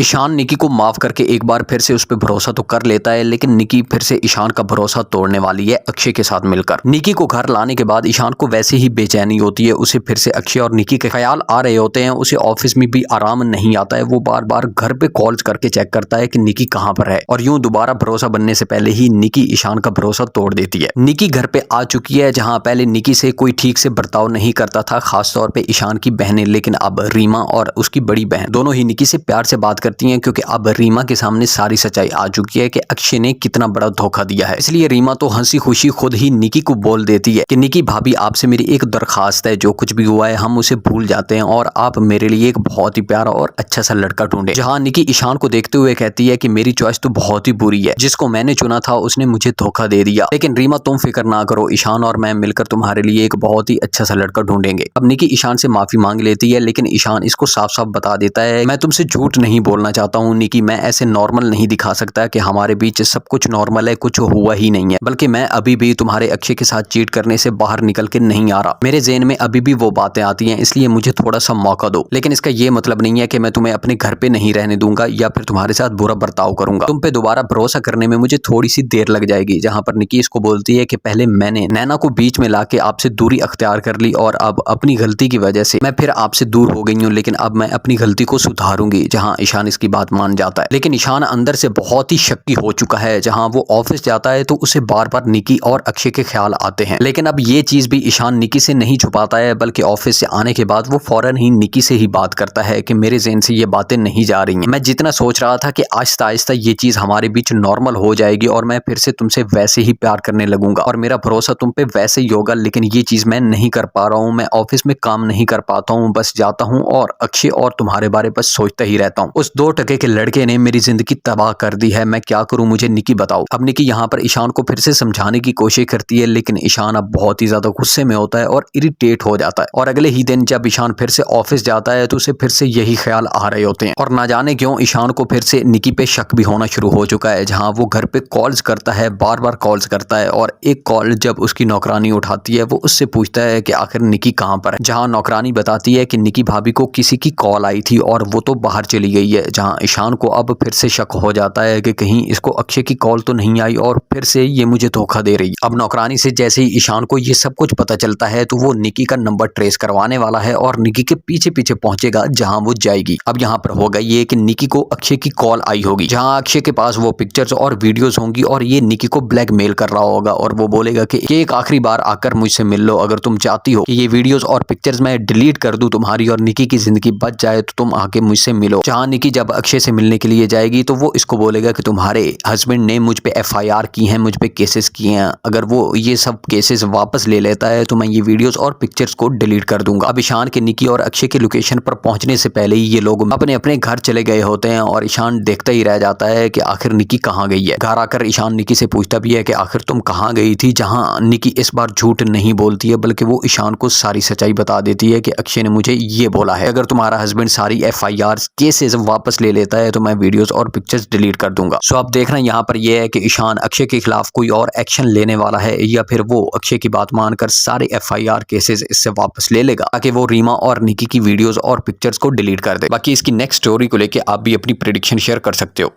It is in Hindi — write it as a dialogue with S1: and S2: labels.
S1: ईशान निकी को माफ करके एक बार फिर से उस पर भरोसा तो कर लेता है, लेकिन निकी फिर से ईशान का भरोसा तोड़ने वाली है अक्षय के साथ मिलकर। निकी को घर लाने के बाद ईशान को वैसे ही बेचैनी होती है। उसे फिर से अक्षय और निकी के ख्याल आ रहे होते हैं। उसे ऑफिस में भी आराम नहीं आता है। वो बार बार घर पे कॉल्स करके चेक करता है कि निकी कहाँ पर है, और यूं दोबारा भरोसा बनने से पहले ही निकी ईशान का भरोसा तोड़ देती है। निकी घर पे आ चुकी है, जहाँ पहले निकी से कोई ठीक से बर्ताव नहीं करता था, खासतौर पे ईशान की बहनें, लेकिन अब रीमा और उसकी बड़ी बहन दोनों ही निकी से प्यार से बात करती हैं, क्योंकि अब रीमा के सामने सारी सच्चाई आ चुकी है कि अक्षय ने कितना बड़ा धोखा दिया है। इसलिए रीमा तो हंसी खुशी खुद ही निकी को बोल देती है कि निकी भाभी, आपसे मेरी एक दरखास्त है, जो कुछ भी हुआ है हम उसे भूल जाते हैं और आप मेरे लिए एक बहुत ही प्यारा और अच्छा सा लड़का ढूंढे। जहां निकी ईशान को देखते हुए कहती है कि मेरी चॉइस तो बहुत ही बुरी है, जिसको मैंने चुना था उसने मुझे धोखा दे दिया, लेकिन रीमा तुम फिक्र ना करो, ईशान और मैं मिलकर तुम्हारे लिए एक बहुत ही अच्छा सा लड़का ढूंढेंगे। अब निकी ईशान से माफी मांग लेती है, लेकिन ईशान इसको साफ साफ बता देता है, मैं तुमसे झूठ नहीं बोलना चाहता हूँ निकी, मैं ऐसे नॉर्मल नहीं दिखा सकता कि हमारे बीच सब कुछ नॉर्मल है, कुछ हुआ ही नहीं है, बल्कि मैं अभी भी तुम्हारे अक्षय के साथ चीट करने से बाहर निकल के नहीं आ रहा। मेरे ज़हन में अभी भी वो बातें आती हैं, इसलिए मुझे थोड़ा सा मौका दो। लेकिन इसका ये मतलब नहीं है कि मैं तुम्हें अपने घर पे नहीं रहने दूंगा या फिर तुम्हारे साथ बुरा बर्ताव करूंगा। तुम पे दोबारा भरोसा करने में मुझे थोड़ी सी देर लग जाएगी। जहां पर निकी इसको बोलती है कि पहले मैंने नैना को बीच में लाके आपसे दूरी अख्तियार कर ली, और अब अपनी गलती की वजह से मैं फिर आपसे दूर हो गई हूँ, लेकिन अब मैं अपनी गलती को सुधारूंगी। जहां ईशान इसकी बात मान जाता है, लेकिन ईशान अंदर से बहुत ही शक्की हो चुका है। जहां वो ऑफिस जाता है तो उसे बार बार निकी और अक्षय के ख्याल आते हैं, लेकिन अब ये चीज भी ईशान निकी से नहीं छुपाता है, बल्कि ऑफिस से आने के बाद वो फौरन ही निकी से ही बात करता है कि मेरे ज़हन से ये बातें नहीं जा रही हैं। मैं जितना सोच रहा था कि आहिस्ता आहिस्ता ये चीज हमारे बीच नॉर्मल हो जाएगी और मैं फिर से तुमसे वैसे ही प्यार करने लगूंगा और मेरा भरोसा तुम पे वैसे ही होगा, लेकिन ये चीज मैं नहीं कर पा रहा हूँ। मैं ऑफिस में काम नहीं कर पाता हूँ, बस जाता हूँ और अक्षय और तुम्हारे बारे बस सोचता ही रहता हूँ। उस 2 टके के लड़के ने मेरी जिंदगी तबाह कर दी है, मैं क्या करूं, मुझे निकी बताओ। अब निकी यहाँ पर ईशान को फिर से समझाने की कोशिश करती है, लेकिन ईशान अब बहुत ही ज्यादा गुस्से में होता है और इरिटेट हो जाता है। और अगले ही दिन जब ईशान फिर से ऑफिस जाता है तो उसे फिर से यही ख्याल आ रहे होते हैं, और ना जाने क्यों ईशान को फिर से निकी पे शक भी होना शुरू हो चुका है। जहाँ वो घर पे कॉल्स करता है, बार बार कॉल्स करता है, और एक कॉल जब उसकी नौकरानी उठाती है वो उससे पूछता है कि आखिर निकी कहाँ पर है। जहाँ नौकरानी बताती है कि निकी भाभी को किसी की कॉल आई थी और वो तो बाहर चली गई है। जहाँ ईशान को अब फिर से शक हो जाता है कि कहीं इसको अक्षय की कॉल तो नहीं आई और फिर से ये मुझे धोखा दे रही। अब नौकरानी से जैसे ही ईशान को ये सब कुछ पता चलता है तो वो निकी का नंबर ट्रेस करवाने वाला है और निकी के पीछे पीछे पहुंचेगा जहां वो जाएगी। अब यहाँ पर होगा ये कि निकी को अक्षय की कॉल आई होगी, जहां अक्षय के पास वो पिक्चर्स और वीडियोस होंगी और ये निकी को ब्लैकमेल कर रहा होगा, और वो बोलेगा कि एक आखिरी बार आकर मुझसे मिल लो, अगर तुम चाहती हो कि ये वीडियोस और पिक्चर्स मैं डिलीट कर दूं तुम्हारी और निकी की जिंदगी बच जाए तो तुम आके मुझसे मिलो। जहां निकी जब अक्षय से मिलने के लिए जाएगी तो वो इसको बोलेगा कि तुम्हारे हस्बैंड ने मुझ पे FIR की है, मुझ पे केसेस किए हैं, अगर वो ये सब केसेस वापस ले लेता है तो मैं ये वीडियोस और पिक्चर्स को डिलीट कर दूंगा। अब ईशान के निकी और अक्षय के लोकेशन पर पहुंचने से पहले ही ये लोग अपने अपने घर चले गए होते हैं, और ईशान देखता ही रह जाता है कि आखिर निकी कहाँ गई है। घर आकर ईशान निकी से पूछता भी है कि आखिर तुम कहाँ गई थी, जहाँ निकी इस बार झूठ नहीं बोलती है, बल्कि वो ईशान को सारी सच्चाई बता देती है कि अक्षय ने मुझे ये बोला है, अगर तुम्हारा हस्बैंड सारी FIR केसेस वापस ले लेता है तो मैं वीडियोस और पिक्चर्स डिलीट कर दूंगा। सो अब देखना यहाँ पर यह है कि ईशान अक्षय के खिलाफ कोई और एक्शन लेने वाला है, या फिर वो अक्षय की बात मानकर सारे FIR केसेस इससे वापस ले लेगा ताकि वो रीमा और निकी की वीडियोस और पिक्चर्स को डिलीट कर दे। बाकी इसकी नेक्स्ट स्टोरी को लेके आप भी अपनी प्रेडिक्शन शेयर कर सकते हो।